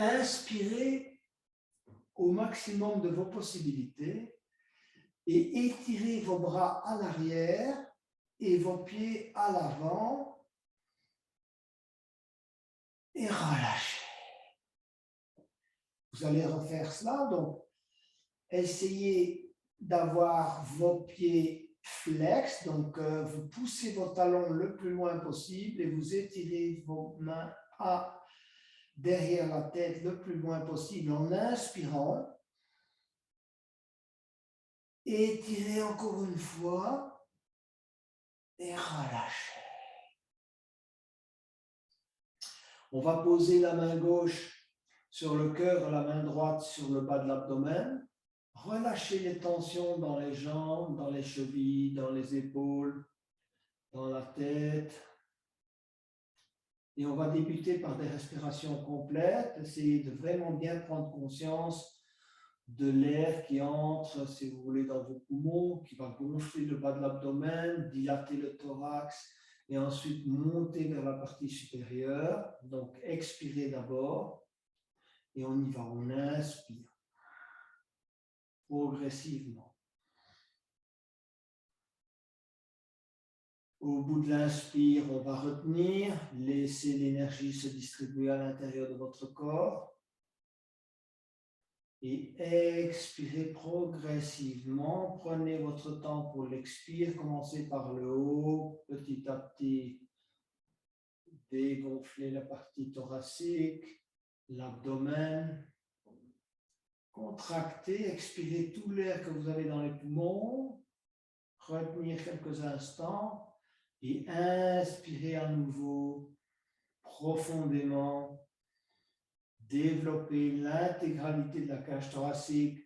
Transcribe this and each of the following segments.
inspirez au maximum de vos possibilités et étirez vos bras à l'arrière et vos pieds à l'avant et relâchez. Vous allez refaire cela, donc essayez d'avoir vos pieds flex, donc vous poussez vos talons le plus loin possible et vous étirez vos mains derrière la tête le plus loin possible en inspirant. Étirez encore une fois et relâchez. On va poser la main gauche sur le cœur, la main droite sur le bas de l'abdomen. Relâchez les tensions dans les jambes, dans les chevilles, dans les épaules, dans la tête. Et on va débuter par des respirations complètes. Essayez de vraiment bien prendre conscience de l'air qui entre, si vous voulez, dans vos poumons, qui va gonfler le bas de l'abdomen, dilater le thorax et ensuite monter vers la partie supérieure. Donc, expirez d'abord et on y va. On inspire progressivement. Au bout de l'inspire, on va retenir, laisser l'énergie se distribuer à l'intérieur de votre corps. Et expirez progressivement. Prenez votre temps pour l'expire. Commencez par le haut, petit à petit. Dégonflez la partie thoracique, l'abdomen. Contractez, expirez tout l'air que vous avez dans les poumons. Retenir quelques instants. Et inspirez à nouveau profondément. Développez l'intégralité de la cage thoracique.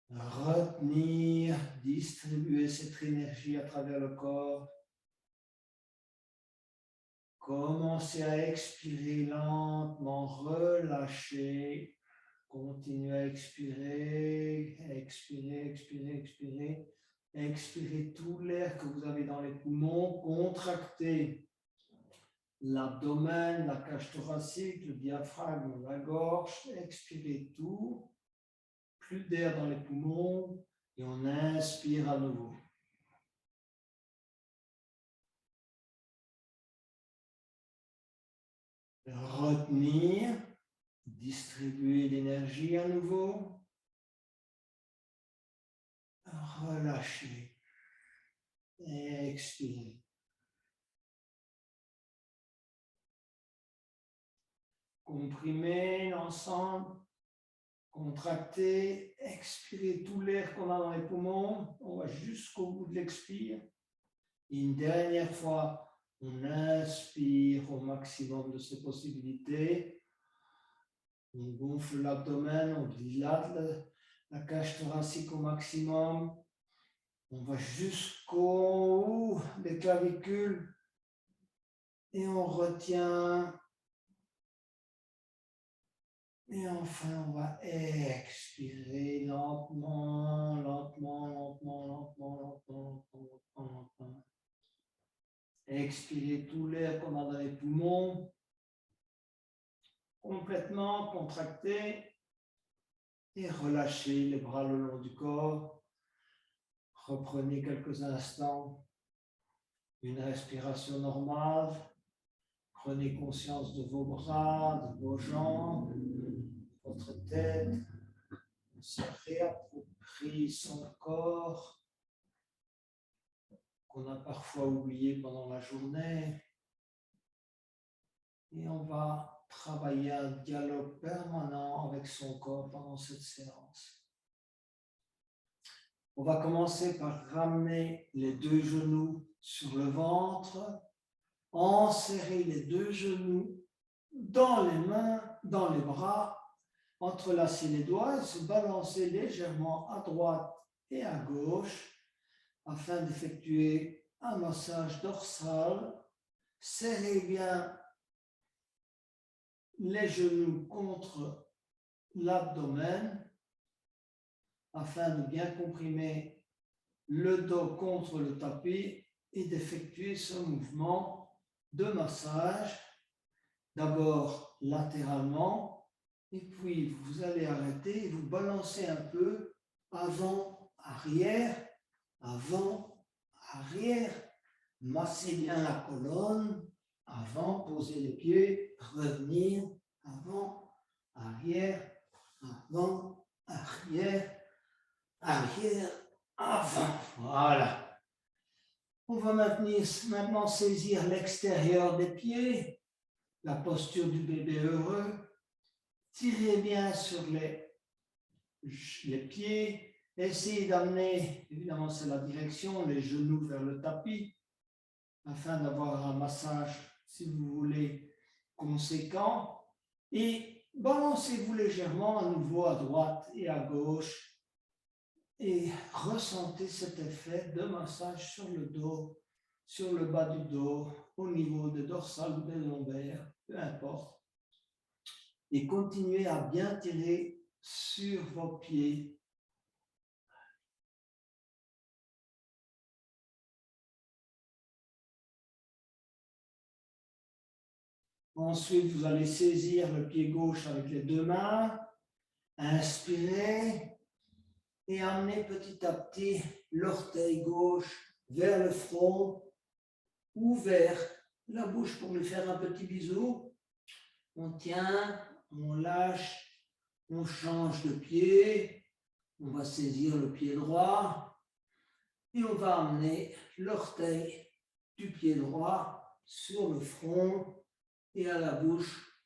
Retenir, distribuer cette énergie à travers le corps. Commencez à expirer lentement, relâchez. Continuez à expirer, expirez, expirez, expirez. Expirez tout l'air que vous avez dans les poumons. Contractez l'abdomen, la cage thoracique, le diaphragme, la gorge. Expirez tout. Plus d'air dans les poumons et on inspire à nouveau. Retenir, distribuer l'énergie à nouveau. Relâcher. Expirer. Comprimez l'ensemble. Contractez. Expirez tout l'air qu'on a dans les poumons. On va jusqu'au bout de l'expire. Une dernière fois, on inspire au maximum de ses possibilités. On gonfle l'abdomen, on dilate la cage thoracique au maximum. On va jusqu'au haut des clavicules et on retient. Et enfin, on va expirer lentement, lentement, lentement, lentement, lentement, lentement, lentement. Expirez tout l'air qu'on a dans les poumons. Complètement contracté. Et relâchez les bras le long du corps. Reprenez quelques instants. Une respiration normale. Prenez conscience de vos bras, de vos jambes, de votre tête. On se réapproprie son corps qu'on a parfois oublié pendant la journée. Et on va travailler un dialogue permanent avec son corps pendant cette séance. On va commencer par ramener les deux genoux sur le ventre, enserrer les deux genoux dans les mains, dans les bras, entrelacer les doigts et se balancer légèrement à droite et à gauche afin d'effectuer un massage dorsal. Serrez bien les genoux contre l'abdomen afin de bien comprimer le dos contre le tapis et d'effectuer ce mouvement de massage d'abord latéralement, et puis vous allez arrêter et vous balancez un peu avant, arrière, massez bien la colonne, avant, posez les pieds, revenir, avant, arrière, avant, arrière, arrière, avant. Voilà. On va maintenant saisir l'extérieur des pieds, la posture du bébé heureux. Tirez bien sur les pieds. Essayez d'amener, évidemment c'est la direction, les genoux vers le tapis, afin d'avoir un massage, si vous voulez, conséquent. Et balancez-vous légèrement à nouveau à droite et à gauche. Et ressentez cet effet de massage sur le dos, sur le bas du dos, au niveau des dorsales ou des lombaires, peu importe. Et continuez à bien tirer sur vos pieds. Ensuite, vous allez saisir le pied gauche avec les deux mains, inspirez et amenez petit à petit l'orteil gauche vers le front ou vers la bouche pour lui faire un petit bisou. On tient, on lâche, on change de pied, on va saisir le pied droit et on va amener l'orteil du pied droit sur le front et à la bouche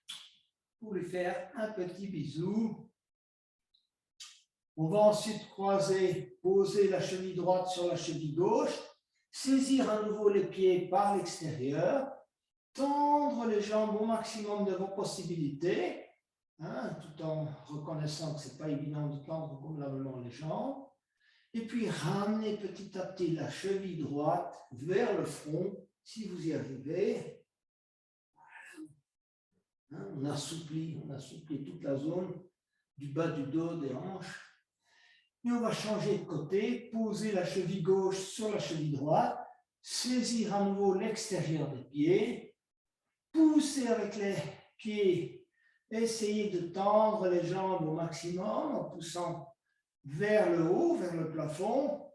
pour lui faire un petit bisou. On va ensuite croiser, poser la cheville droite sur la cheville gauche, saisir à nouveau les pieds par l'extérieur, tendre les jambes au maximum de vos possibilités, tout en reconnaissant que ce n'est pas évident de tendre convenablement les jambes. Et puis ramenez petit à petit la cheville droite vers le front, si vous y arrivez. On assouplit toute la zone du bas du dos, des hanches. Et on va changer de côté, poser la cheville gauche sur la cheville droite, saisir à nouveau l'extérieur des pieds, pousser avec les pieds, essayez de tendre les jambes au maximum en poussant vers le haut, vers le plafond.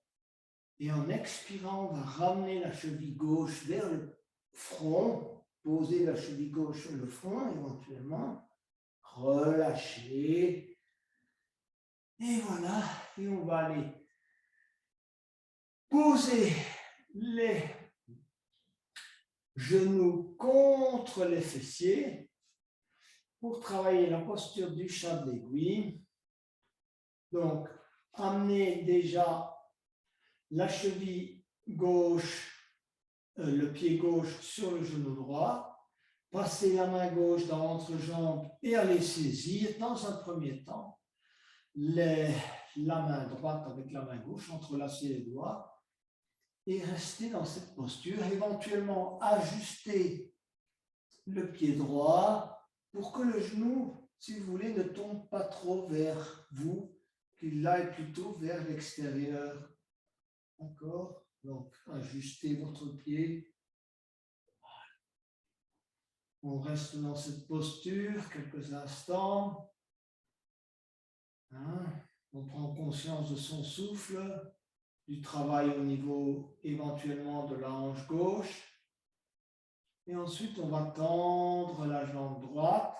Et en expirant, on va ramener la cheville gauche vers le front, poser la cheville gauche sur le front éventuellement, relâcher. Et voilà, et on va aller poser les genoux contre les fessiers pour travailler la posture du chat de l'aiguille. Donc, amenez déjà la cheville gauche, le pied gauche sur le genou droit, passez la main gauche dans l'entrejambe et allez saisir dans un premier temps la main droite avec la main gauche, entrelacer les doigts et rester dans cette posture, éventuellement ajuster le pied droit pour que le genou, si vous voulez, ne tombe pas trop vers vous, qu'il aille plutôt vers l'extérieur. D'accord? Donc, ajustez votre pied. On reste dans cette posture quelques instants. On prend conscience de son souffle, du travail au niveau éventuellement de la hanche gauche. Et ensuite, on va tendre la jambe droite.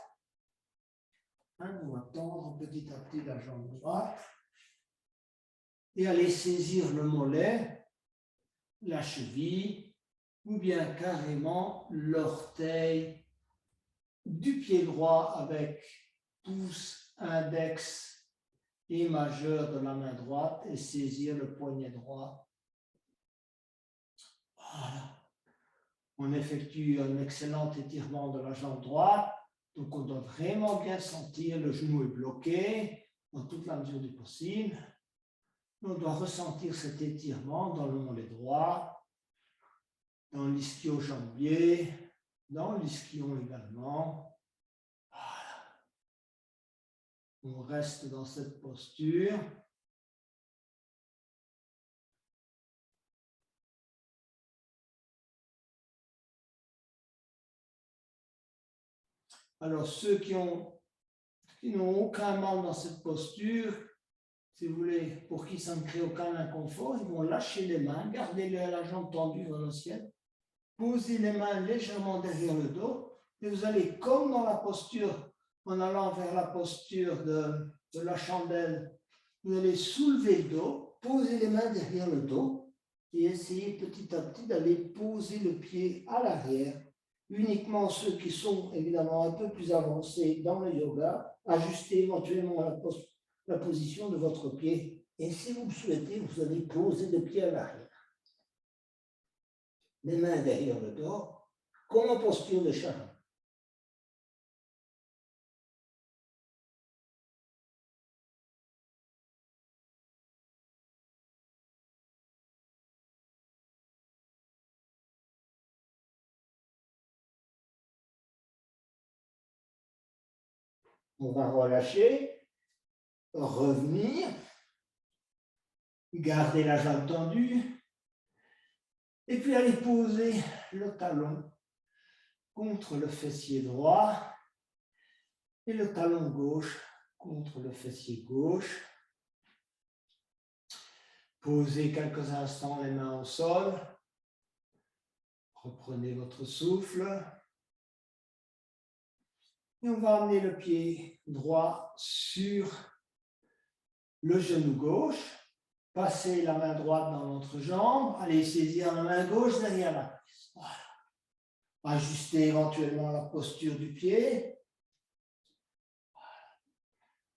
On va tendre petit à petit la jambe droite. Et aller saisir le mollet, la cheville, ou bien carrément l'orteil du pied droit avec pouce, index et majeur de la main droite et saisir le poignet droit. Voilà. On effectue un excellent étirement de la jambe droite, donc on doit vraiment bien sentir le genou est bloqué dans toute la mesure du possible. On doit ressentir cet étirement dans le mollet droit, dans l'ischio-jambier, dans l'ischion également. Voilà. On reste dans cette posture. Alors, ceux qui n'ont aucun membre dans cette posture, si vous voulez, pour qui ça ne crée aucun inconfort, ils vont lâcher les mains, garder la jambe tendue vers le ciel, poser les mains légèrement derrière le dos, et vous allez, comme dans la posture, en allant vers la posture de la chandelle, vous allez soulever le dos, poser les mains derrière le dos, et essayer petit à petit d'aller poser le pied à l'arrière. Uniquement ceux qui sont évidemment un peu plus avancés dans le yoga, ajustez éventuellement la position de votre pied. Et si vous le souhaitez, vous allez poser le pied à l'arrière. Les mains derrière le dos, comme en posture de charan. On va relâcher, revenir, garder la jambe tendue, et puis aller poser le talon contre le fessier droit et le talon gauche contre le fessier gauche. Posez quelques instants les mains au sol. Reprenez votre souffle. Et on va amener le pied droit sur le genou gauche. Passez la main droite dans l'autre jambe. Allez saisir la main gauche derrière la cuisse. Voilà. Ajustez éventuellement la posture du pied.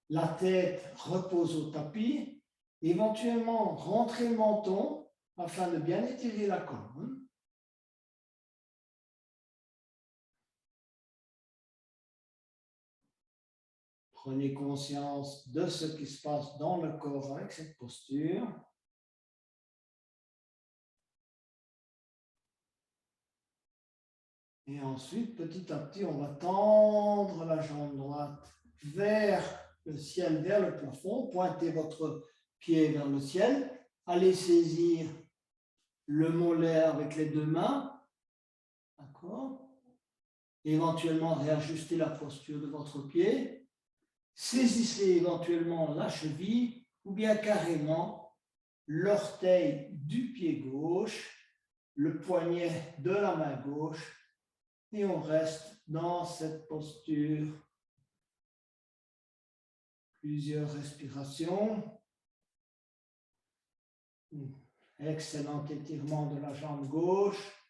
La tête repose au tapis. Éventuellement, rentrez le menton afin de bien étirer la colonne. Prenez conscience de ce qui se passe dans le corps avec cette posture. Et ensuite, petit à petit, on va tendre la jambe droite vers le ciel, vers le plafond. Pointez votre pied vers le ciel. Allez saisir le mollet avec les deux mains. D'accord? Éventuellement, réajuster la posture de votre pied. Saisissez éventuellement la cheville ou bien carrément l'orteil du pied gauche, le poignet de la main gauche, et on reste dans cette posture. Plusieurs respirations. Excellent étirement de la jambe gauche.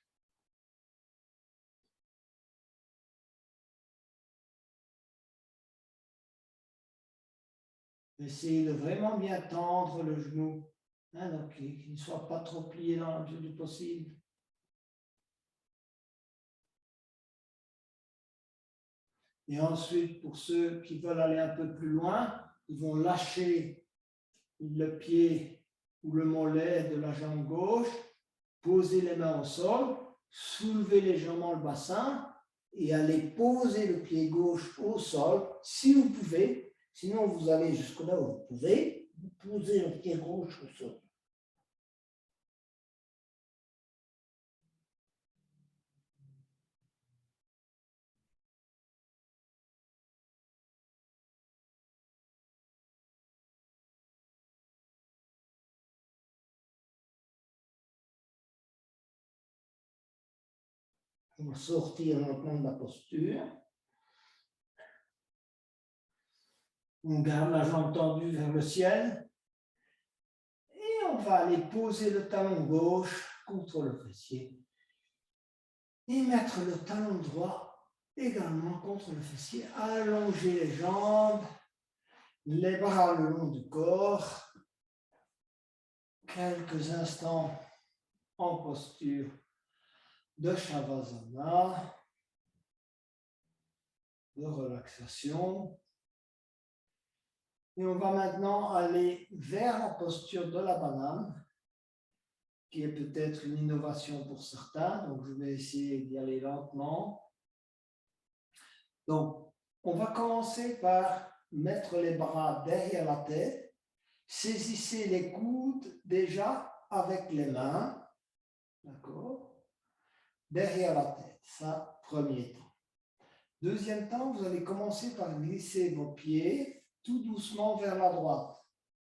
Essayez de vraiment bien tendre le genou, donc qu'il ne soit pas trop plié dans la mesure du possible. Et ensuite, pour ceux qui veulent aller un peu plus loin, ils vont lâcher le pied ou le mollet de la jambe gauche, poser les mains au sol, soulever légèrement le bassin et aller poser le pied gauche au sol si vous pouvez. Sinon, vous allez jusque là où vous pouvez, vous posez le pied gauche au sol. On va sortir maintenant de la posture. On garde la jambe tendue vers le ciel. Et on va aller poser le talon gauche contre le fessier. Et mettre le talon droit également contre le fessier. Allonger les jambes, les bras le long du corps. Quelques instants en posture de Shavasana, de relaxation. Et on va maintenant aller vers la posture de la banane, qui est peut-être une innovation pour certains, donc je vais essayer d'y aller lentement. Donc, on va commencer par mettre les bras derrière la tête, saisissez les coudes déjà avec les mains, d'accord, derrière la tête, ça, premier temps. Deuxième temps, vous allez commencer par glisser vos pieds tout doucement vers la droite.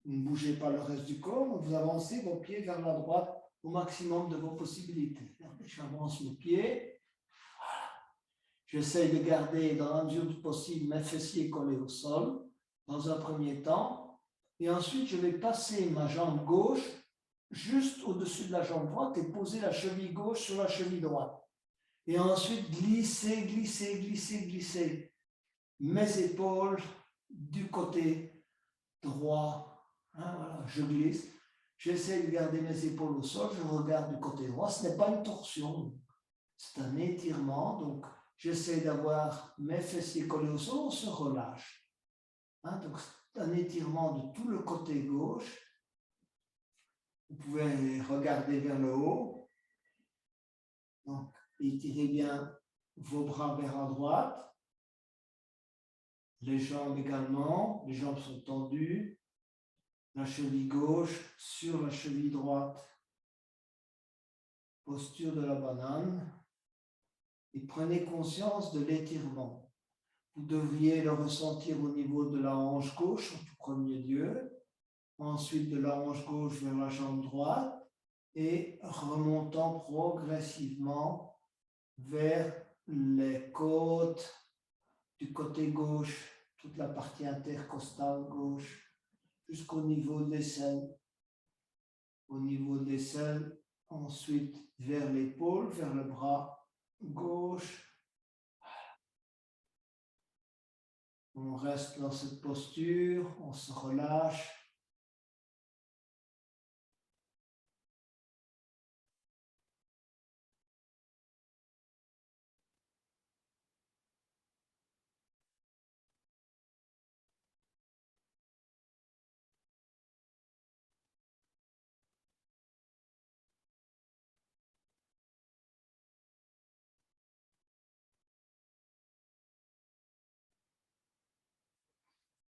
Vous ne bougez pas le reste du corps, vous avancez vos pieds vers la droite au maximum de vos possibilités. J'avance mes pieds. J'essaie de garder dans la mesure du possible mes fessiers collés au sol dans un premier temps. Et ensuite, je vais passer ma jambe gauche juste au-dessus de la jambe droite et poser la cheville gauche sur la cheville droite. Et ensuite, glisser, glisser, glisser, glisser mes épaules du côté droit. Voilà, je glisse. J'essaie de garder mes épaules au sol, je regarde du côté droit. Ce n'est pas une torsion, c'est un étirement. Donc, j'essaie d'avoir mes fessiers collés au sol, on se relâche. Donc, c'est un étirement de tout le côté gauche. Vous pouvez regarder vers le haut. Donc, étirez bien vos bras vers la droite. Les jambes également. Les jambes sont tendues. La cheville gauche sur la cheville droite. Posture de la banane. Et prenez conscience de l'étirement. Vous devriez le ressentir au niveau de la hanche gauche en tout premier lieu. Ensuite de la hanche gauche vers la jambe droite. Et remontant progressivement vers les côtes du côté gauche, toute la partie intercostale gauche, jusqu'au niveau de l'aisselle. Au niveau de l'aisselle, ensuite vers l'épaule, vers le bras gauche. On reste dans cette posture, on se relâche.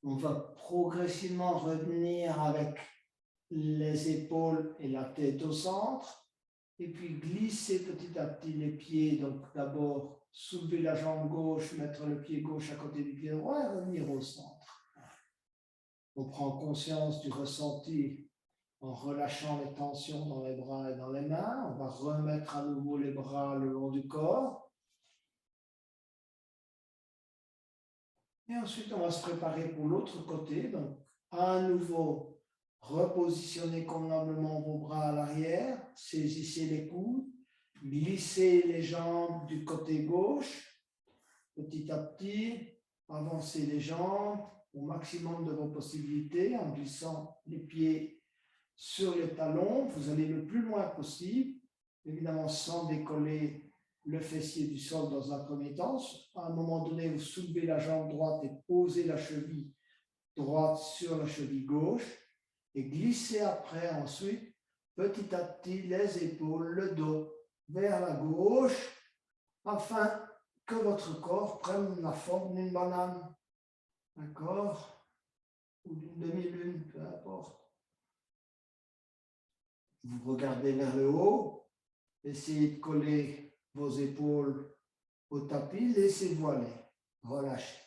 On va progressivement revenir avec les épaules et la tête au centre, et puis glisser petit à petit les pieds. Donc d'abord soulever la jambe gauche, mettre le pied gauche à côté du pied droit et revenir au centre. On prend conscience du ressenti en relâchant les tensions dans les bras et dans les mains. On va remettre à nouveau les bras le long du corps. Et ensuite, on va se préparer pour l'autre côté. Donc, à nouveau, repositionnez convenablement vos bras à l'arrière, saisissez les coudes, glissez les jambes du côté gauche, petit à petit, avancez les jambes au maximum de vos possibilités en glissant les pieds sur les talons. Vous allez le plus loin possible, évidemment sans décoller le fessier du sol dans un premier temps. À un moment donné, vous soulevez la jambe droite et posez la cheville droite sur la cheville gauche et glissez après ensuite petit à petit les épaules, le dos vers la gauche afin que votre corps prenne la forme d'une banane, d'accord, ou d'une demi-lune, peu importe. Vous regardez vers le haut, essayez de coller vos épaules au tapis, laissez-vous aller, relâchez.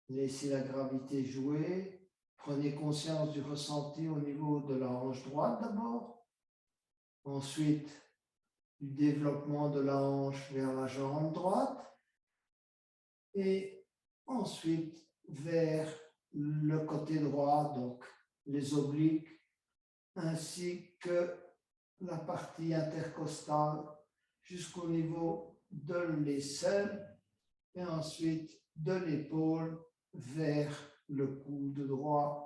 Laissez la gravité jouer. Prenez conscience du ressenti au niveau de la hanche droite d'abord. Ensuite, du développement de la hanche vers la jambe droite. Et ensuite, vers le côté droit, donc les obliques, ainsi que la partie intercostale jusqu'au niveau de l'aisselle. Et ensuite, de l'épaule vers le coude droit.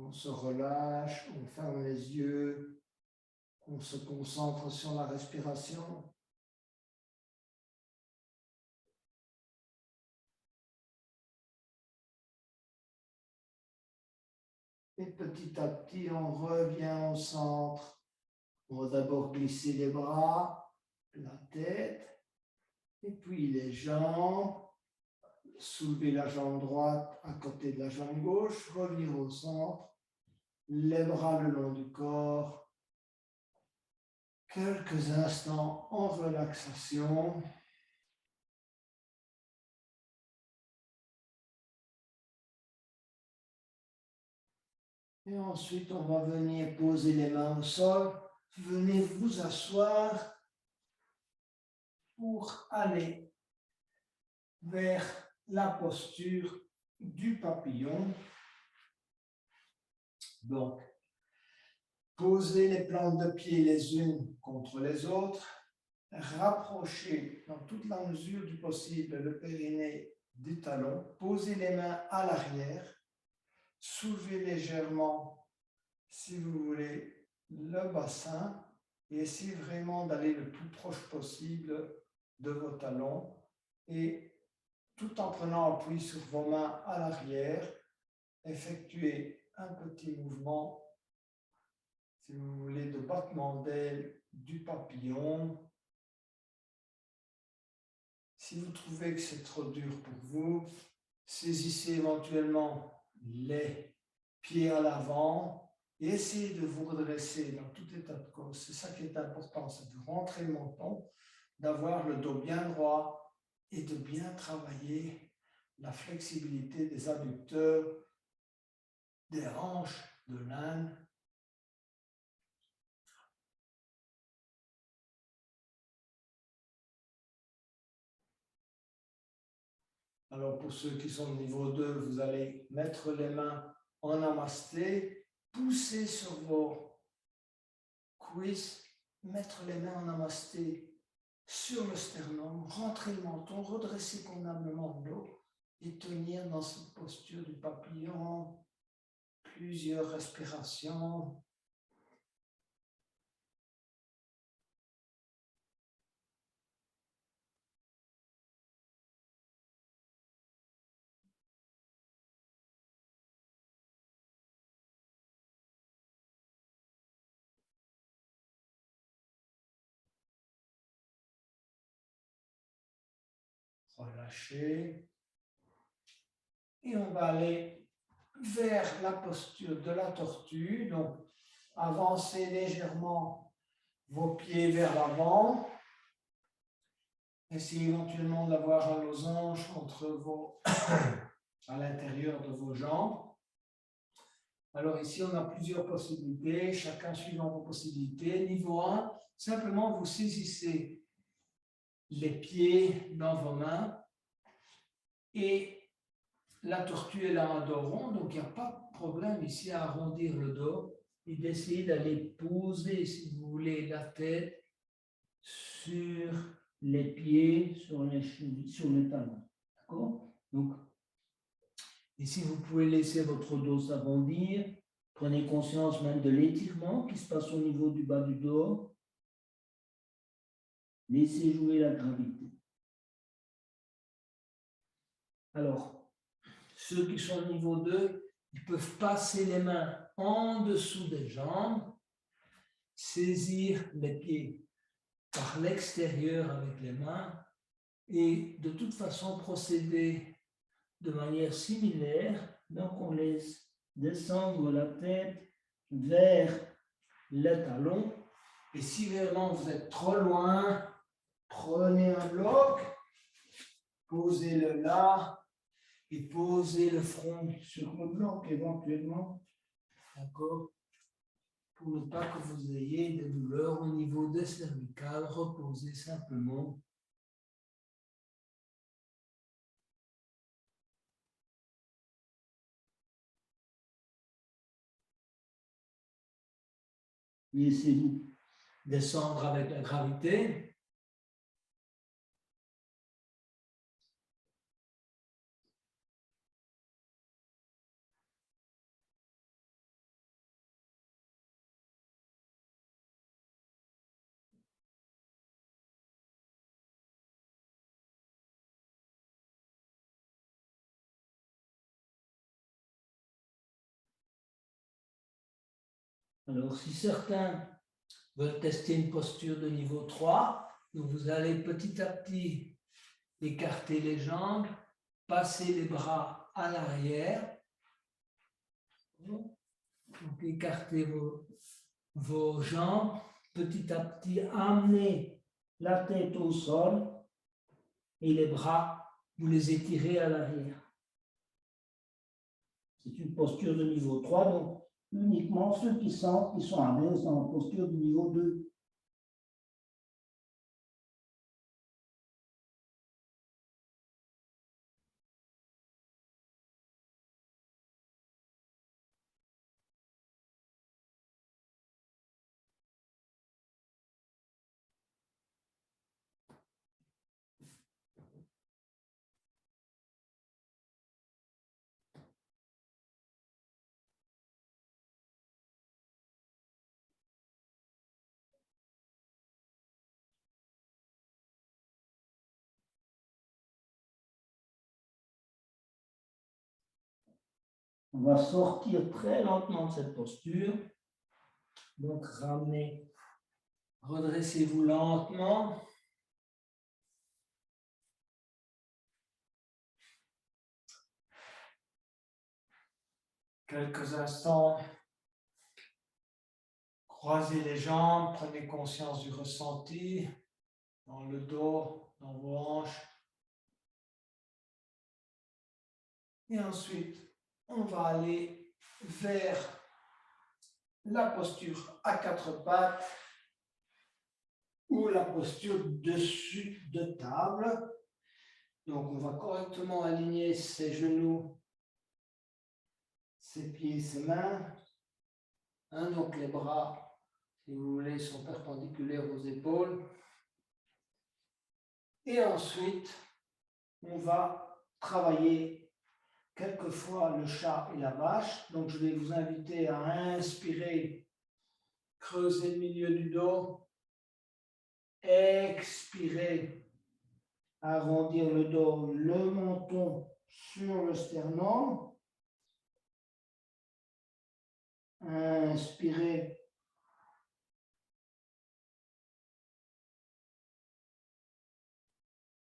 On se relâche, on ferme les yeux, on se concentre sur la respiration. Et petit à petit, on revient au centre. On va d'abord glisser les bras, la tête, et puis les jambes. Soulever la jambe droite à côté de la jambe gauche, revenir au centre, les bras le long du corps. Quelques instants en relaxation. Et ensuite, on va venir poser les mains au sol. Venez vous asseoir pour aller vers la posture du papillon. Donc, posez les plantes de pied les unes contre les autres. Rapprochez dans toute la mesure du possible le périnée du talon. Posez les mains à l'arrière. Soulevez légèrement, si vous voulez, le bassin et essayez vraiment d'aller le plus proche possible de vos talons et tout en prenant appui sur vos mains à l'arrière, effectuez un petit mouvement, si vous voulez, de battement d'aile du papillon. Si vous trouvez que c'est trop dur pour vous, saisissez éventuellement les pieds à l'avant et essayez de vous redresser dans tout état de cause. C'est ça qui est important, c'est de rentrer le menton, d'avoir le dos bien droit et de bien travailler la flexibilité des adducteurs, des hanches, de l'âne. Alors pour ceux qui sont au niveau 2, vous allez mettre les mains en namasté, pousser sur vos cuisses, mettre les mains en namasté sur le sternum, rentrer le menton, redresser convenablement le dos et tenir dans cette posture du papillon plusieurs respirations. Relâchez. Et on va aller vers la posture de la tortue. Donc, avancez légèrement vos pieds vers l'avant. Essayez éventuellement d'avoir un losange à l'intérieur de vos jambes. Alors ici, on a plusieurs possibilités, chacun suivant vos possibilités. Niveau 1, simplement vous saisissez les pieds dans vos mains et la tortue est là à dos rond, donc il n'y a pas de problème ici à arrondir le dos et d'essayer d'aller poser, si vous voulez, la tête sur les pieds, sur les chevilles, sur les talons. D'accord? Donc, ici, vous pouvez laisser votre dos s'arrondir. Prenez conscience même de l'étirement qui se passe au niveau du bas du dos. Laissez jouer la gravité. Alors, ceux qui sont au niveau 2, ils peuvent passer les mains en dessous des jambes, saisir les pieds par l'extérieur avec les mains et de toute façon procéder de manière similaire. Donc, on laisse descendre la tête vers les talons. Et si vraiment vous êtes trop loin, prenez un bloc, posez-le là et posez le front sur le bloc éventuellement. D'accord? Pour ne pas que vous ayez des douleurs au niveau des cervicales, reposez simplement. Laissez-vous descendre avec la gravité. Alors, si certains veulent tester une posture de niveau 3, donc vous allez petit à petit écarter les jambes, passer les bras à l'arrière. Donc, écartez vos jambes, petit à petit, amenez la tête au sol et les bras, vous les étirez à l'arrière. C'est une posture de niveau 3, donc uniquement ceux qui sentent qu'ils sont à l'aise dans la posture du niveau 2. On va sortir très lentement de cette posture. Donc, ramenez, redressez-vous lentement. Quelques instants, croisez les jambes, prenez conscience du ressenti dans le dos, dans vos hanches. Et ensuite, on va aller vers la posture à quatre pattes ou la posture dessus de table. Donc, on va correctement aligner ses genoux, ses pieds, ses mains. Donc, les bras, si vous voulez, sont perpendiculaires aux épaules. Et ensuite, on va travailler quelquefois le chat et la vache. Donc, je vais vous inviter à inspirer, creuser le milieu du dos. Expirer, arrondir le dos, le menton sur le sternum. Inspirez.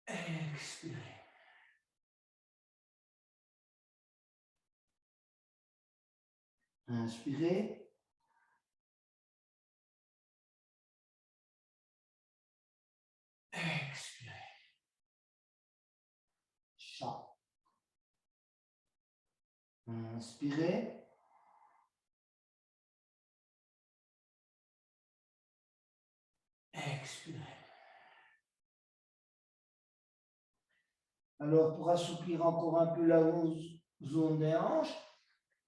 Expirez. Inspirez. Expirez. Chat. Inspirez. Expirez. Alors, pour assouplir encore un peu la zone des hanches,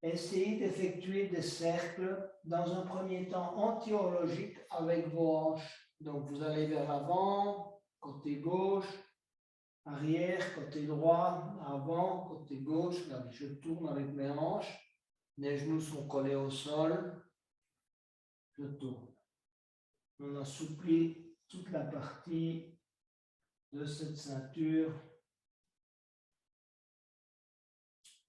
essayez d'effectuer des cercles dans un premier temps anti-horlogiques avec vos hanches. Donc, vous allez vers l'avant, côté gauche, arrière, côté droit, avant, côté gauche. Regardez, je tourne avec mes hanches. Les genoux sont collés au sol. Je tourne. On assouplit toute la partie de cette ceinture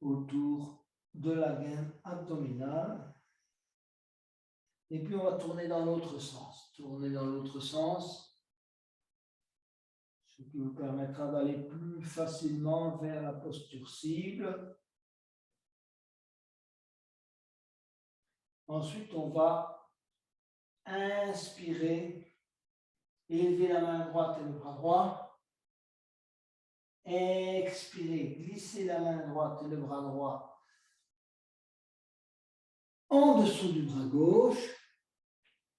autour de la gaine abdominale. Et puis on va tourner dans l'autre sens. Tourner dans l'autre sens, ce qui vous permettra d'aller plus facilement vers la posture cible. Ensuite, on va inspirer, élever la main droite et le bras droit. Expirez, glissez la main droite et le bras droit en dessous du bras gauche.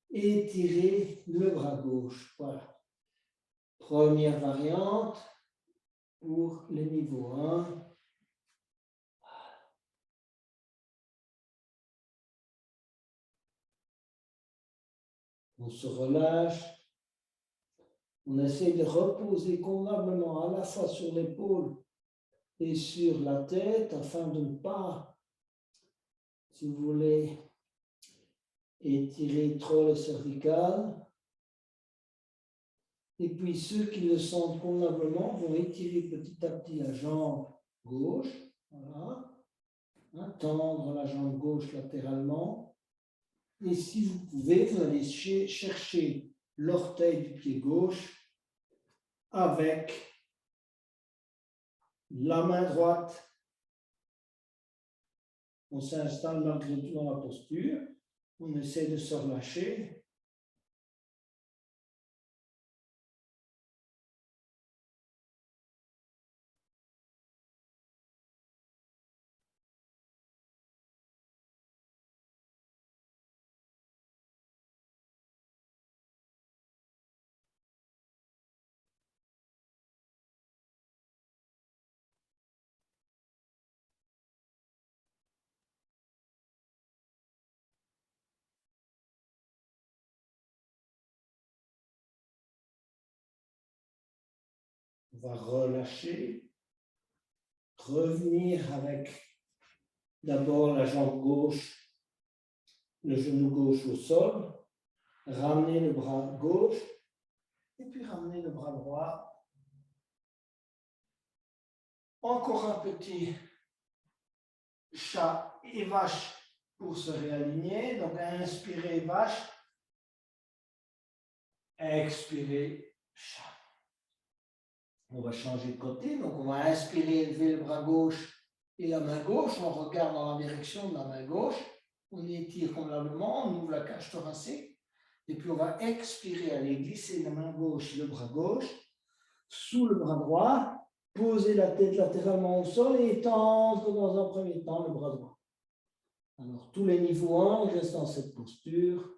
Étirez le bras gauche. Voilà. Première variante pour le niveau 1. On se relâche. On essaie de reposer convenablement à la fois sur l'épaule et sur la tête afin de ne pas, si vous voulez, étirer trop le cervical. Et puis ceux qui le sentent convenablement vont étirer petit à petit la jambe gauche. Voilà. Tendre la jambe gauche latéralement. Et si vous pouvez, vous allez chercher l'orteil du pied gauche avec la main droite. On s'installe malgré tout dans la posture. On essaie de se relâcher. On va relâcher. Revenir avec d'abord la jambe gauche, le genou gauche au sol. Ramener le bras gauche. Et puis ramener le bras droit. Encore un petit chat et vache pour se réaligner. Donc, inspirez vache. Expirez chat. On va changer de côté. Donc, on va inspirer, élever le bras gauche et la main gauche. On regarde dans la direction de la main gauche. On étire convenablement. On ouvre la cage thoracique. Et puis, on va expirer, aller glisser la main gauche, le bras gauche, sous le bras droit. Poser la tête latéralement au sol et étendre dans un premier temps le bras droit. Alors, tous les niveaux 1, on reste dans cette posture.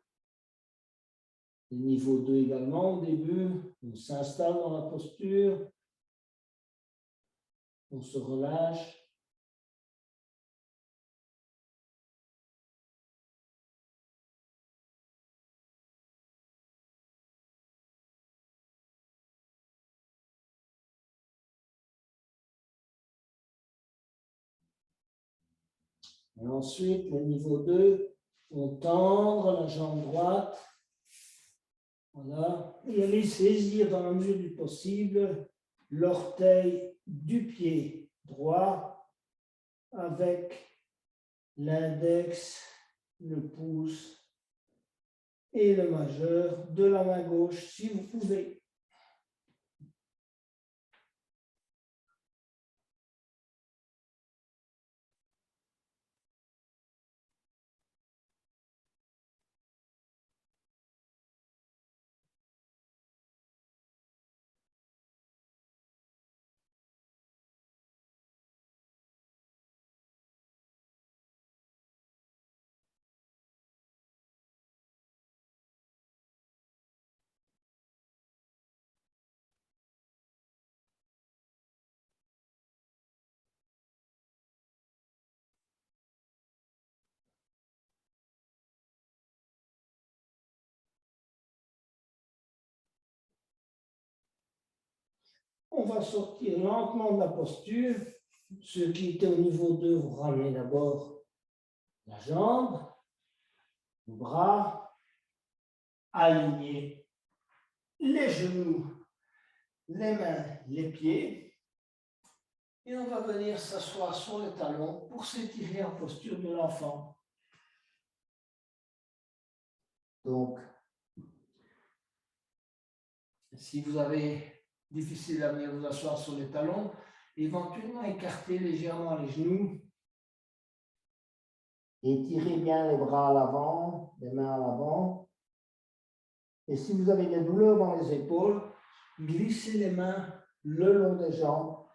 Le niveau 2 également, au début, on s'installe dans la posture. On se relâche. Et ensuite, le niveau 2, on tendre la jambe droite. Voilà. Et aller saisir dans la mesure du possible l'orteil du pied droit avec l'index, le pouce et le majeur de la main gauche si vous pouvez. On va sortir lentement de la posture. Ceux qui étaient au niveau 2, vous ramenez d'abord la jambe, le bras, alignez les genoux, les mains, les pieds. Et on va venir s'asseoir sur les talons pour s'étirer en posture de l'enfant. Donc, si vous avez difficile à venir vous asseoir sur les talons, éventuellement écartez légèrement les genoux. Étirez bien les bras à l'avant, les mains à l'avant. Et si vous avez des douleurs dans les épaules, glissez les mains le long des jambes.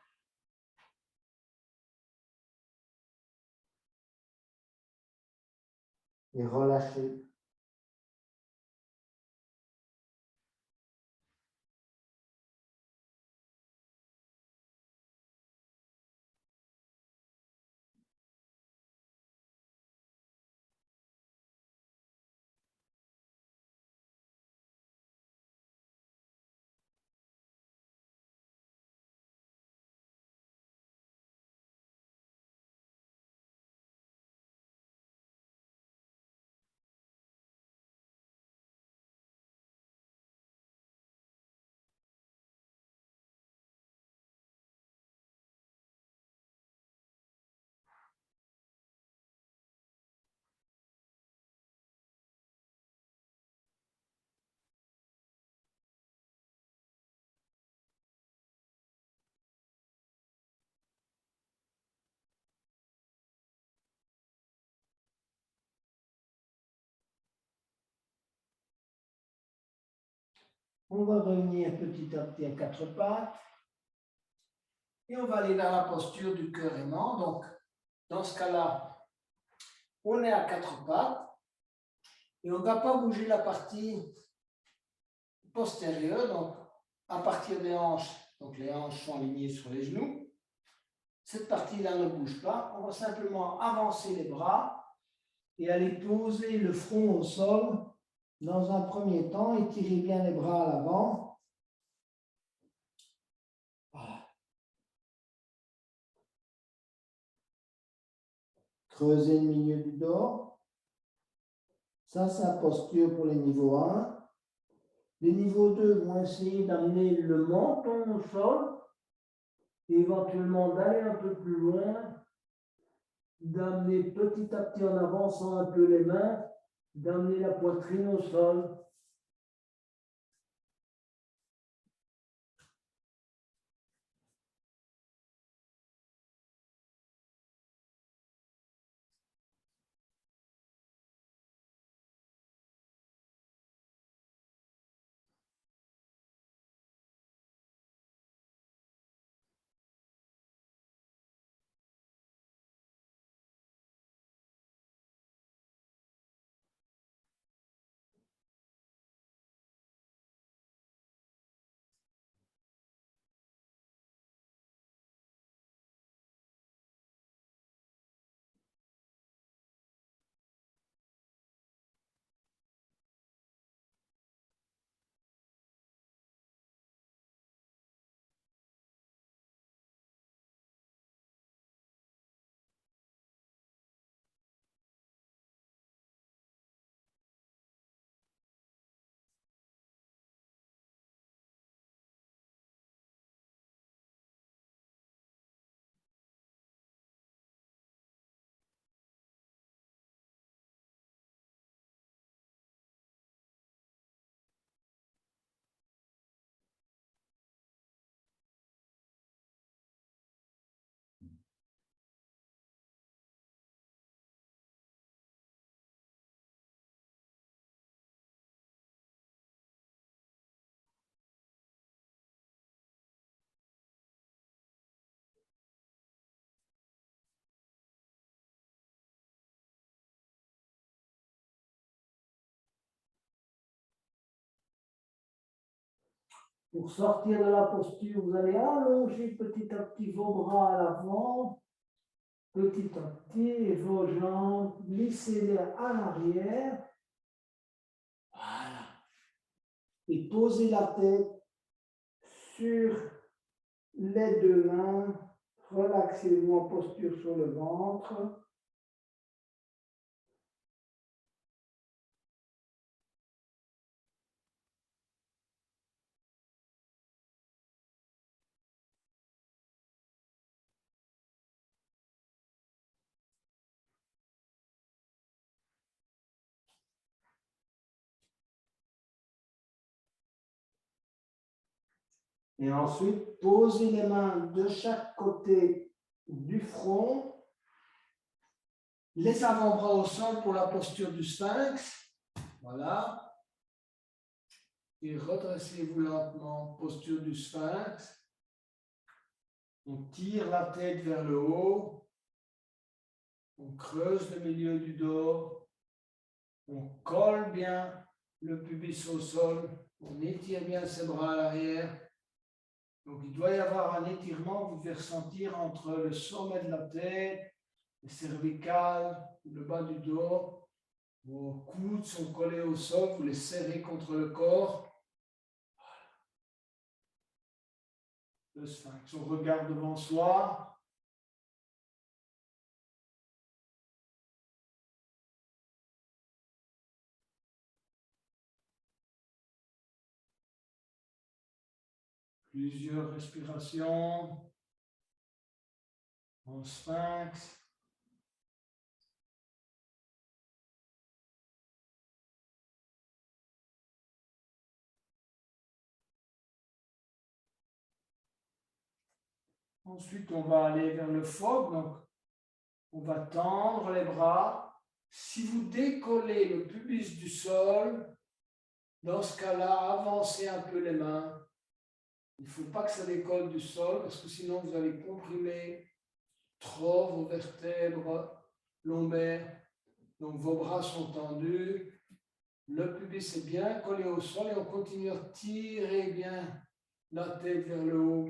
Et relâchez. On va revenir petit à petit à quatre pattes. Et on va aller vers la posture du cœur aimant. Donc, dans ce cas-là, on est à quatre pattes. Et on ne va pas bouger la partie postérieure. Donc, à partir des hanches, donc les hanches sont alignées sur les genoux. Cette partie-là ne bouge pas. On va simplement avancer les bras et aller poser le front au sol. Dans un premier temps, étirez bien les bras à l'avant. Voilà. Creusez le milieu du dos. Ça, c'est la posture pour les niveaux 1. Les niveaux 2 vont essayer d'amener le menton au sol, et éventuellement d'aller un peu plus loin, d'amener petit à petit en avançant un peu les mains, d'amener la poitrine au sol. Pour sortir de la posture, vous allez allonger petit à petit vos bras à l'avant, petit à petit, et vos jambes, glissez-les à l'arrière. Voilà. Et posez la tête sur les deux mains. Relaxez-vous en posture sur le ventre. Et ensuite, posez les mains de chaque côté du front. Les avant-bras au sol pour la posture du sphinx. Voilà. Et redressez-vous lentement, posture du sphinx. On tire la tête vers le haut. On creuse le milieu du dos. On colle bien le pubis au sol. On étire bien ses bras à l'arrière. Donc, il doit y avoir un étirement, vous devez ressentir entre le sommet de la tête, les cervicales, le bas du dos. Vos coudes sont collés au sol, vous les serrez contre le corps. Voilà. Le sphinx, on regarde devant soi. Plusieurs respirations en sphinx. Ensuite, on va aller vers le phoque. Donc, on va tendre les bras. Si vous décollez le pubis du sol, Dans ce cas-là, avancez un peu les mains. Il ne faut pas que ça décolle du sol parce que sinon vous allez comprimer trop vos vertèbres lombaires. Donc vos bras sont tendus. Le pubis est bien collé au sol et on continue à tirer bien la tête vers le haut.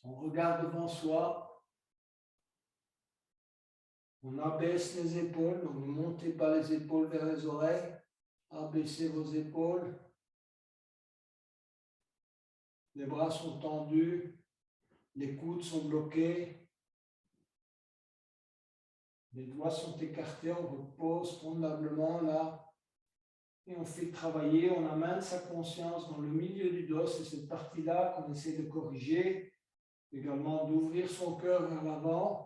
On regarde devant soi. On abaisse les épaules, donc ne montez pas les épaules vers les oreilles. Abaissez vos épaules. Les bras sont tendus. Les coudes sont bloqués. Les doigts sont écartés. On repose convenablement là. Et on fait travailler, on amène sa conscience dans le milieu du dos. C'est cette partie-là qu'on essaie de corriger. Également d'ouvrir son cœur vers l'avant.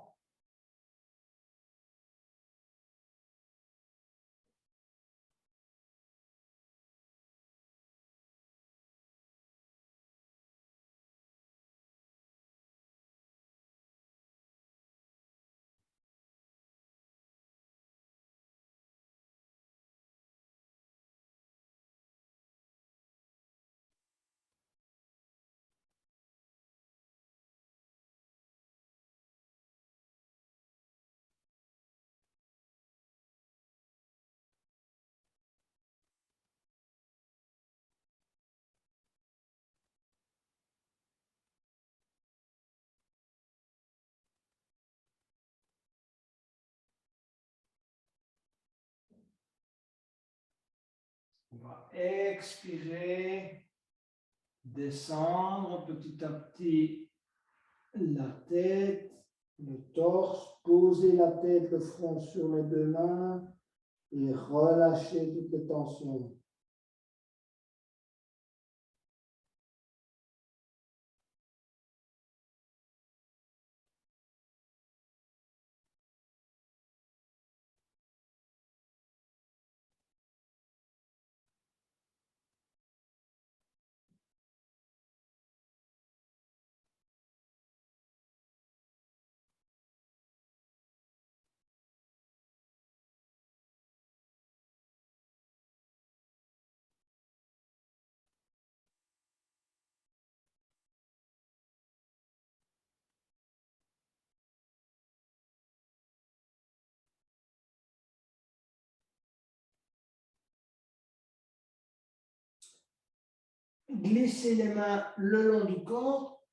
On va expirer, descendre petit à petit la tête, le torse, poser la tête, le front sur les deux mains et relâcher toutes les tensions. Glissez les mains le long du corps,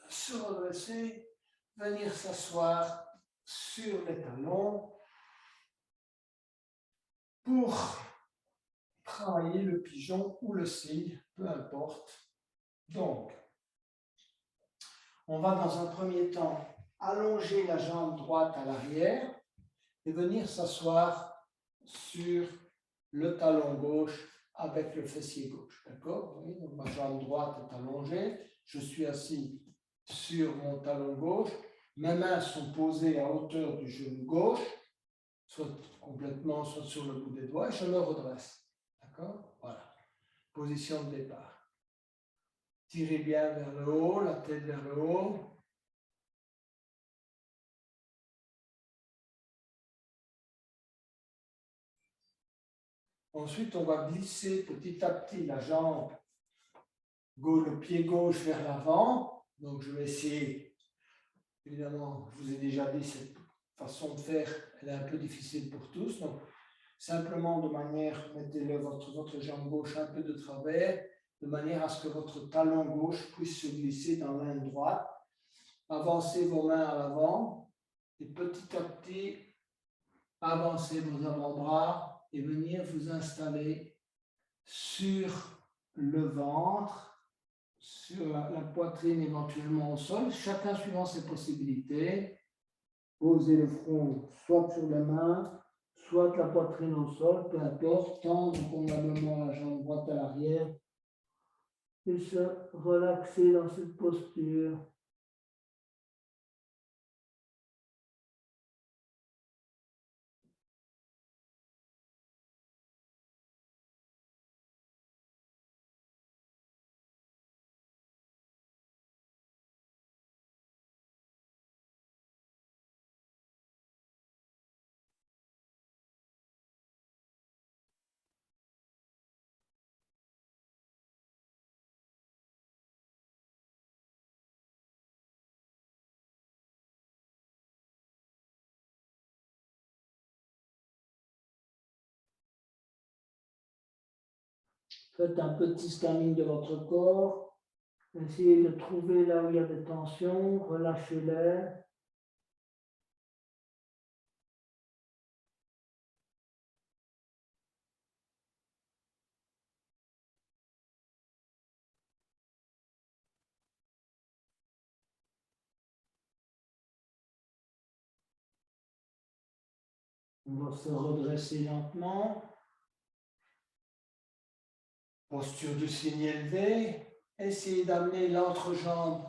se redresser, venir s'asseoir sur les talons pour travailler le pigeon ou le cygne, peu importe. Donc, on va dans un premier temps allonger la jambe droite à l'arrière et venir s'asseoir sur le talon gauche avec le fessier gauche. D'accord? Oui, donc ma jambe droite est allongée, je suis assis sur mon talon gauche, mes mains sont posées à hauteur du genou gauche, soit complètement, soit sur le bout des doigts, et je me redresse. D'accord? Voilà. Position de départ. Tirez bien vers le haut, la tête vers le haut. Ensuite, on va glisser petit à petit la jambe, le pied gauche vers l'avant. Donc, je vais essayer, évidemment, je vous ai déjà dit, cette façon de faire, elle est un peu difficile pour tous. Donc, simplement de manière, mettez votre jambe gauche un peu de travers, de manière à ce que votre talon gauche puisse se glisser dans la main droite. Avancez vos mains à l'avant et petit à petit, avancez vos avant-bras et venir vous installer sur le ventre, sur la poitrine éventuellement au sol, chacun suivant ses possibilités. Posez le front soit sur les mains, soit la poitrine au sol, peu importe, tendre convenablement la jambe droite à l'arrière et se relaxer dans cette posture. Faites un petit scanning de votre corps. Essayez de trouver là où il y a des tensions. Relâchez-les. On va se redresser lentement. Posture du signe élevé. Essayez d'amener l'entrejambe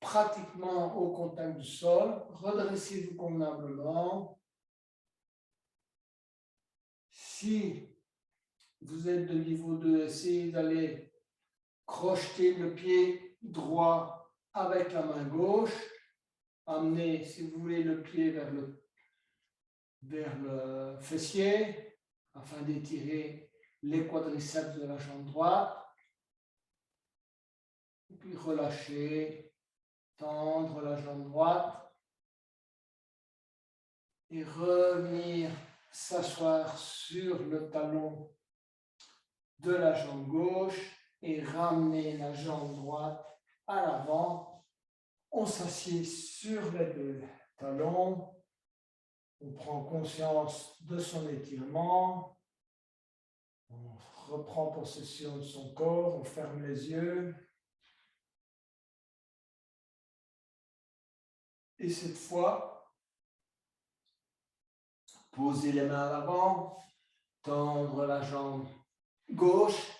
pratiquement au contact du sol. Redressez-vous convenablement. Si vous êtes de niveau 2, essayez d'aller crocheter le pied droit avec la main gauche. Amenez, si vous voulez, le pied vers le fessier afin d'étirer les quadriceps de la jambe droite. Et puis relâcher, tendre la jambe droite et revenir s'asseoir sur le talon de la jambe gauche et ramener la jambe droite à l'avant. On s'assied sur les deux talons. On prend conscience de son étirement. On reprend possession de son corps. On ferme les yeux. Et cette fois, posez les mains à l'avant, tendre la jambe gauche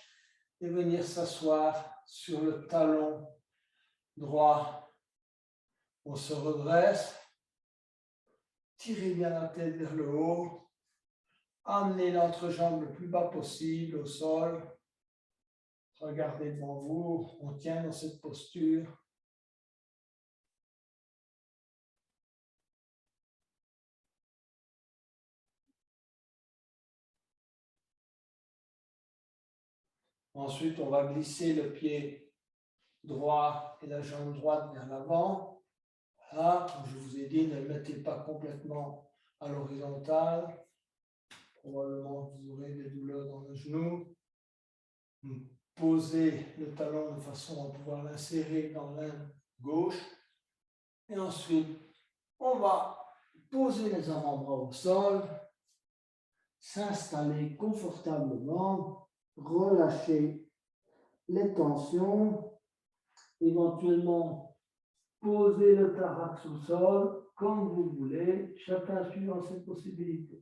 et venir s'asseoir sur le talon droit. On se redresse, tirez bien la tête vers le haut, amenez l'entrejambe le plus bas possible au sol. Regardez devant vous, on tient dans cette posture. Ensuite, on va glisser le pied droit et la jambe droite vers l'avant. Là, comme je vous ai dit, ne le mettez pas complètement à l'horizontale. Probablement que vous aurez des douleurs dans le genou. Posez le talon de façon à pouvoir l'insérer dans l'aine gauche. Et ensuite, on va poser les avant-bras au sol, s'installer confortablement, relâcher les tensions, éventuellement poser le thorax au sol, comme vous voulez, chacun suivant ses possibilités.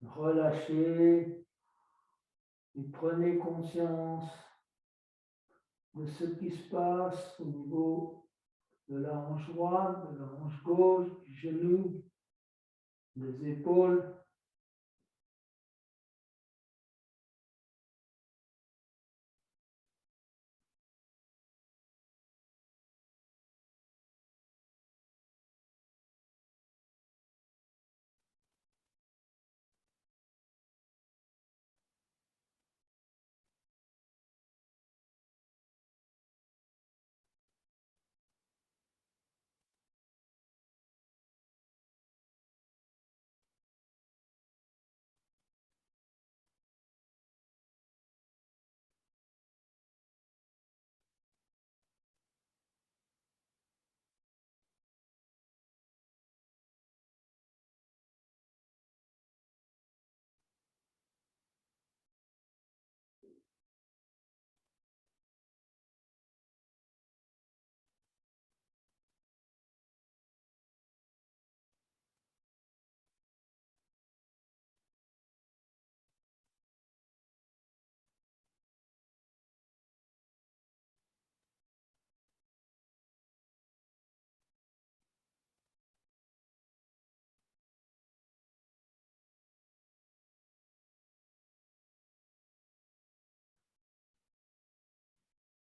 Relâchez et prenez conscience de ce qui se passe au niveau de la hanche droite, de la hanche gauche, du genou, des épaules.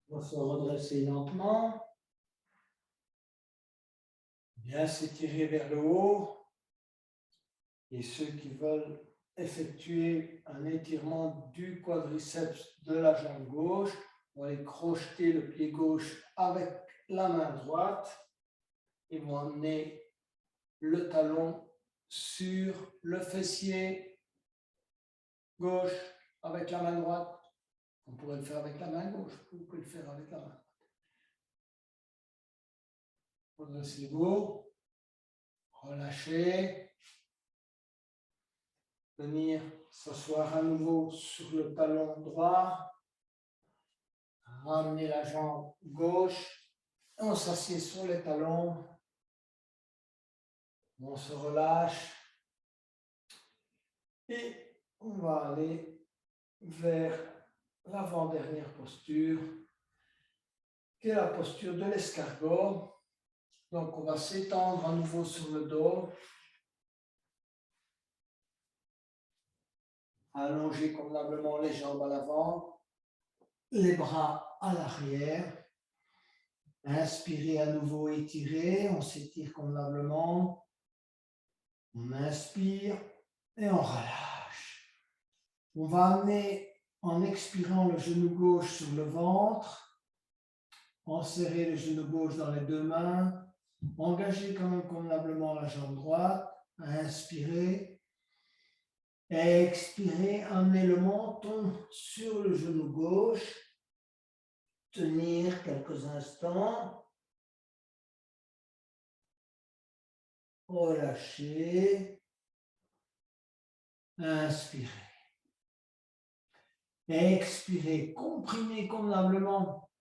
On va se redresser lentement, bien s'étirer vers le haut. Et ceux qui veulent effectuer un étirement du quadriceps de la jambe gauche, vont aller crocheter le pied gauche avec la main droite et vont amener le talon sur le fessier gauche avec la main droite. On pourrait le faire avec la main gauche. Vous pouvez le faire avec la main droite. Redressez le dos. Relâchez. Venir s'asseoir à nouveau sur le talon droit. Ramener la jambe gauche. On s'assied sur les talons. On se relâche. Et on va aller vers l'avant-dernière posture, qui est la posture de l'escargot. Donc, on va s'étendre à nouveau sur le dos. Allonger convenablement les jambes à l'avant, les bras à l'arrière. Inspirez à nouveau, étirez, on s'étire convenablement. On inspire et on relâche. On va amener, en expirant, le genou gauche sur le ventre. Enserrer le genou gauche dans les deux mains. Engagez quand même convenablement la jambe droite. Inspirez. Expirez, amenez le menton sur le genou gauche. Tenir quelques instants. Relâchez. Inspirez. Expirez, comprimez convenablement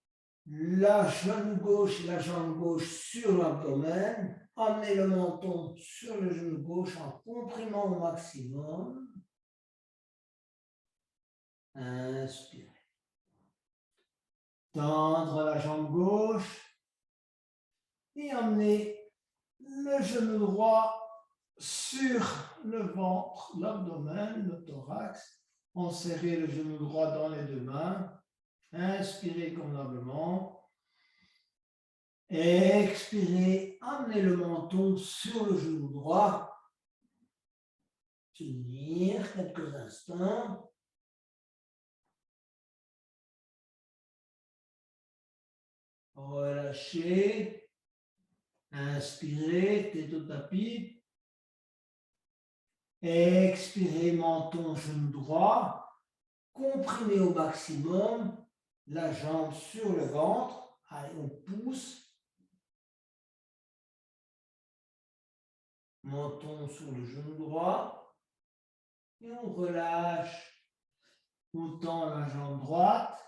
la genou gauche et la jambe gauche sur l'abdomen. Amenez le menton sur le genou gauche en comprimant au maximum. Inspirez. Tendre la jambe gauche et amener le genou droit sur le ventre, l'abdomen, le thorax. Enserrez le genou droit dans les deux mains. Inspirez convenablement. Expirez, amenez le menton sur le genou droit. Tenir quelques instants. Relâchez. Inspirez, tête au tapis. Expirez, menton, genou droit. Comprimez au maximum la jambe sur le ventre. Allez, on pousse. Menton sur le genou droit. Et on relâche. On tend la jambe droite.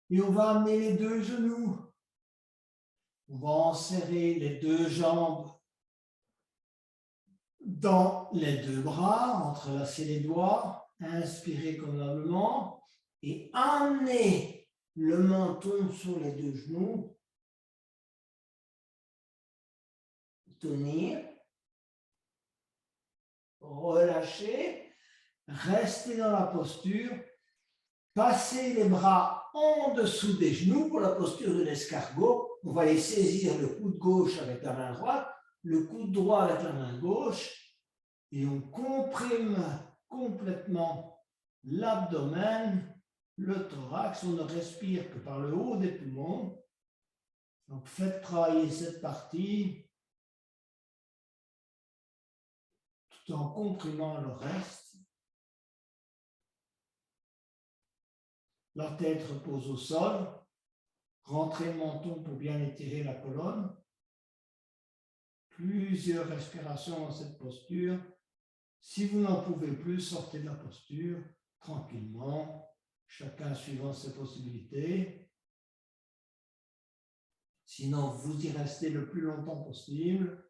Et on va amener les deux genoux. On va enserrer les deux jambes dans les deux bras, entrelacer les doigts, inspirez convenablement et amenez le menton sur les deux genoux. Tenir. Relâchez. Restez dans la posture. Passez les bras en dessous des genoux pour la posture de l'escargot. On va les saisir le coude gauche avec la main droite, le coude droit avec la main gauche et on comprime complètement l'abdomen, le thorax. On ne respire que par le haut des poumons. Donc faites travailler cette partie tout en comprimant le reste. La tête repose au sol. Rentrez le menton pour bien étirer la colonne. Plusieurs respirations dans cette posture. Si vous n'en pouvez plus, sortez de la posture tranquillement, chacun suivant ses possibilités. Sinon, vous y restez le plus longtemps possible.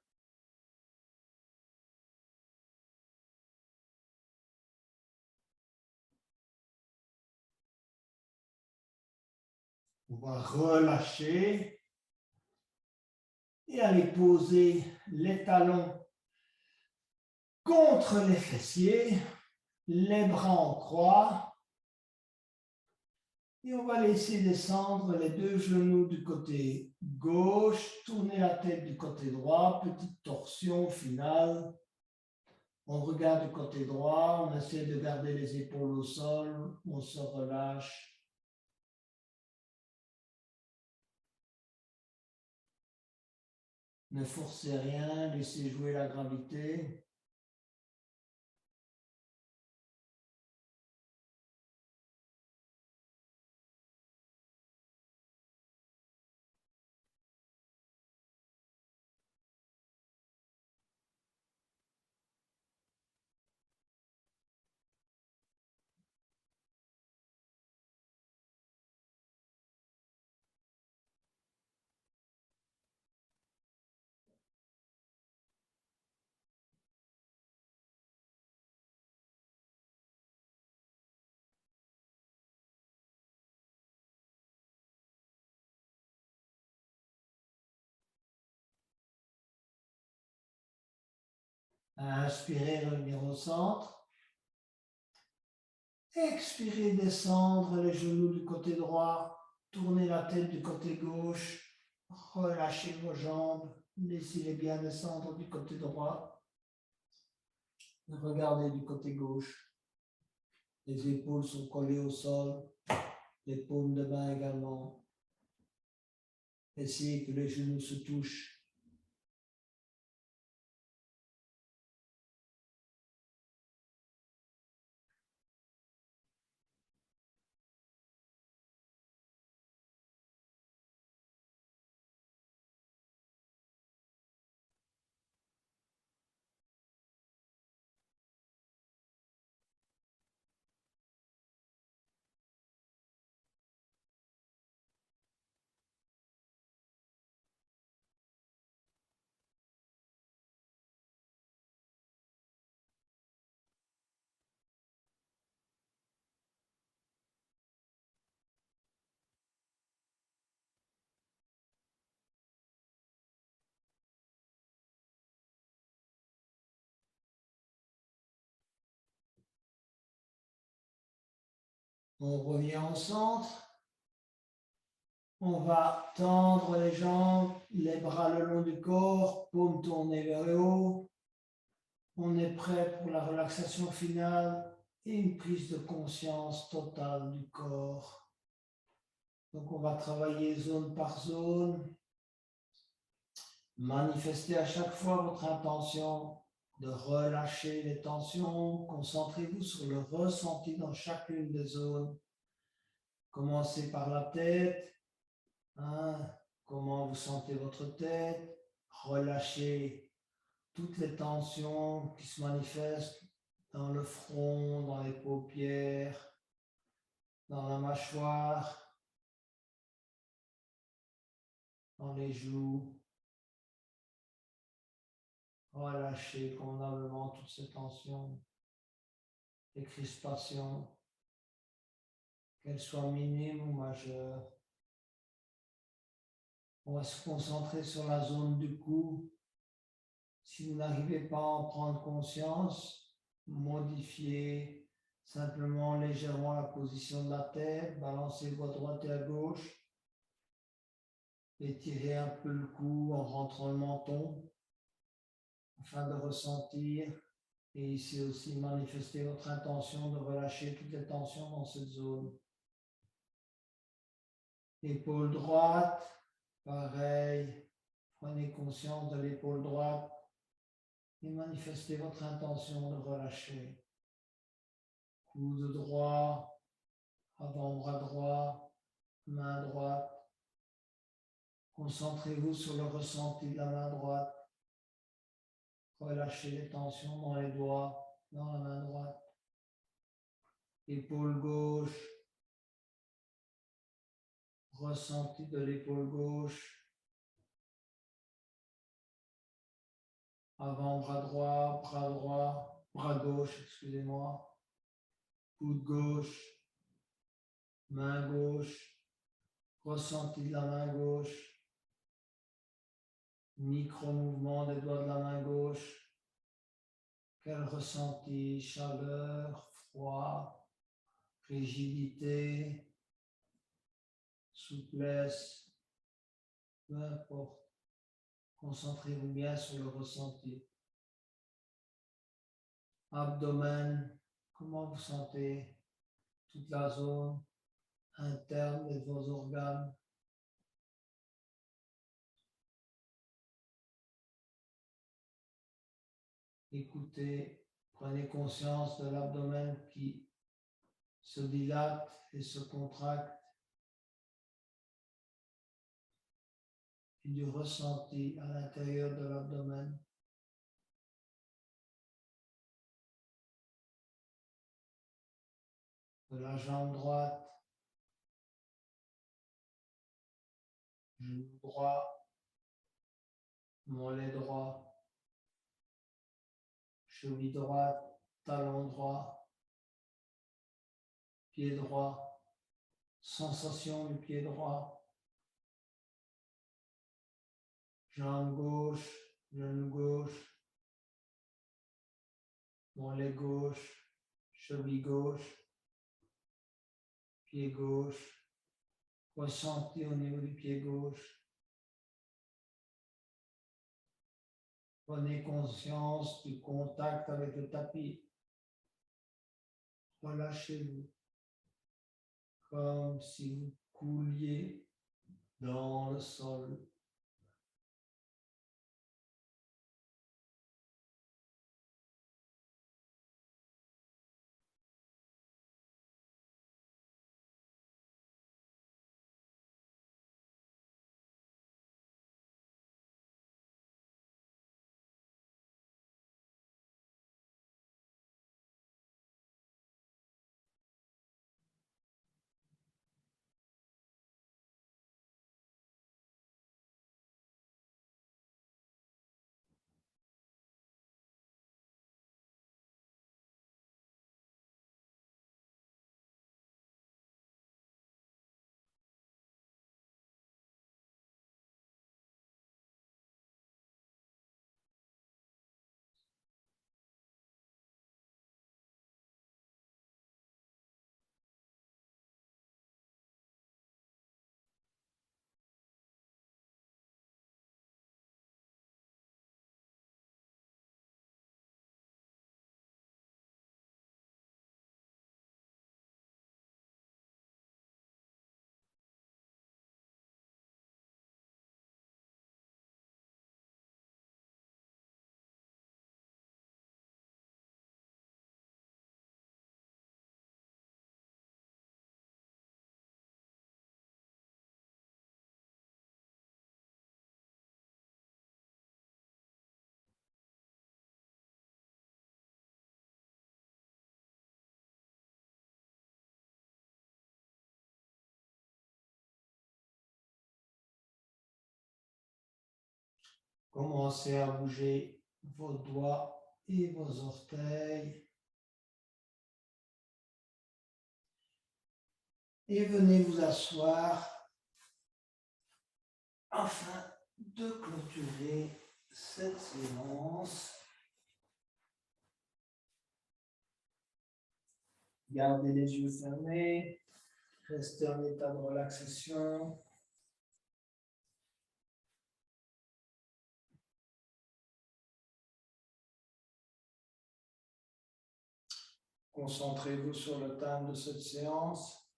On va relâcher et aller poser les talons contre les fessiers, les bras en croix. Et on va laisser descendre les deux genoux du côté gauche, tourner la tête du côté droit, petite torsion finale. On regarde du côté droit, on essaie de garder les épaules au sol, on se relâche. Ne forcez rien, laissez jouer la gravité. Inspirez, revenir au centre. Expirez, descendre les genoux du côté droit. Tournez la tête du côté gauche. Relâchez vos jambes. Laissez-les bien descendre du côté droit. Regardez du côté gauche. Les épaules sont collées au sol. Les paumes de main également. Essayez que les genoux se touchent. On revient au centre. On va tendre les jambes, les bras le long du corps, paumes tournées vers le haut. On est prêt pour la relaxation finale et une prise de conscience totale du corps. Donc on va travailler zone par zone. Manifestez à chaque fois votre intention de relâcher les tensions. Concentrez-vous sur le ressenti dans chacune des zones. Commencez par la tête. Comment vous sentez votre tête? Relâchez toutes les tensions qui se manifestent dans le front, dans les paupières, dans la mâchoire, dans les joues. Relâchez convenablement toutes ces tensions, les crispations, qu'elles soient minimes ou majeures. On va se concentrer sur la zone du cou. Si vous n'arrivez pas à en prendre conscience, modifiez simplement légèrement la position de la tête, balancez le doigt droite et à gauche, étirez un peu le cou en rentrant le menton afin de ressentir, et ici aussi manifester votre intention de relâcher toutes les tensions dans cette zone. Épaule droite, pareil, prenez conscience de l'épaule droite et manifestez votre intention de relâcher. Coude droit, avant-bras droit, main droite. Concentrez-vous sur le ressenti de la main droite. Relâchez les tensions dans les doigts, dans la main droite. Épaule gauche. Ressenti de l'épaule gauche. Avant-bras droit, bras gauche, excusez-moi. Coude gauche. Main gauche. Ressenti de la main gauche. Micro-mouvement des doigts de la main gauche. Quel ressenti, chaleur, froid, rigidité, souplesse, peu importe. Concentrez-vous bien sur le ressenti. Abdomen, comment vous sentez toute la zone interne de vos organes. Écoutez, prenez conscience de l'abdomen qui se dilate et se contracte et du ressenti à l'intérieur de l'abdomen. De la jambe droite, genou droit, mollet droit, cheville droite, talon droit, pied droit, sensation du pied droit, jambe gauche, genou gauche, mollet gauche, cheville gauche, pied gauche, ressenti au niveau du pied gauche. Prenez conscience du contact avec le tapis. Relâchez-vous, comme si vous couliez dans le sol. Commencez à bouger vos doigts et vos orteils. Et venez vous asseoir afin de clôturer cette séance. Gardez les yeux fermés, restez en état de relaxation. Concentrez-vous sur le thème de cette séance.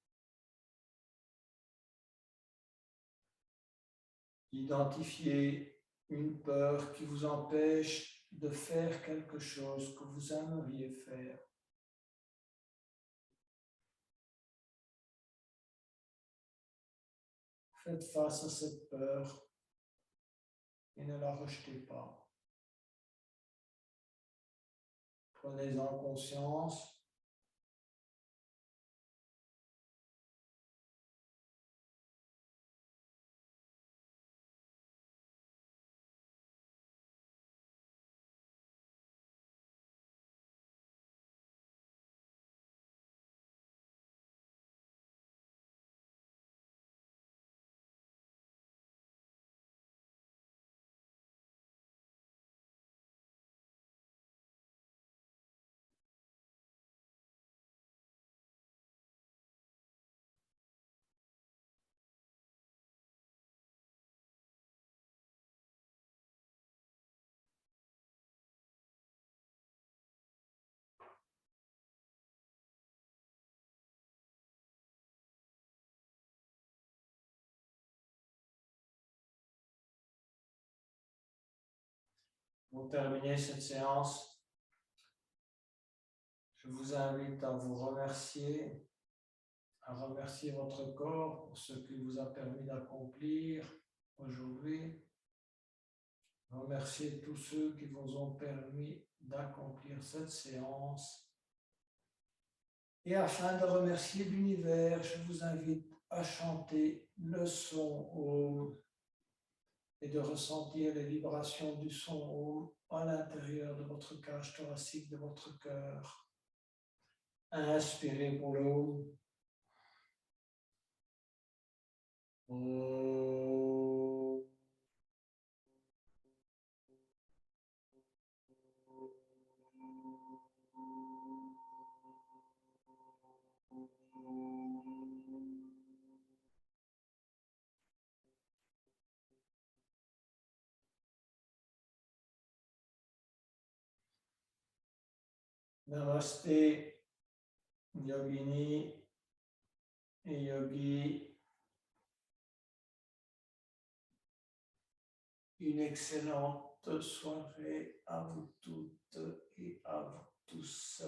Identifiez une peur qui vous empêche de faire quelque chose que vous aimeriez faire. Faites face à cette peur et ne la rejetez pas. Prenez-en conscience. Pour terminer cette séance, je vous invite à vous remercier, à remercier votre corps pour ce qu'il vous a permis d'accomplir aujourd'hui. Remerciez tous ceux qui vous ont permis d'accomplir cette séance. Et afin de remercier l'univers, je vous invite à chanter le son Om et de ressentir les vibrations du son Om à l'intérieur de votre cage thoracique, de votre cœur. Inspirez pour le Om. Namasté, Yogini et Yogi. Une excellente soirée à vous toutes et à vous tous.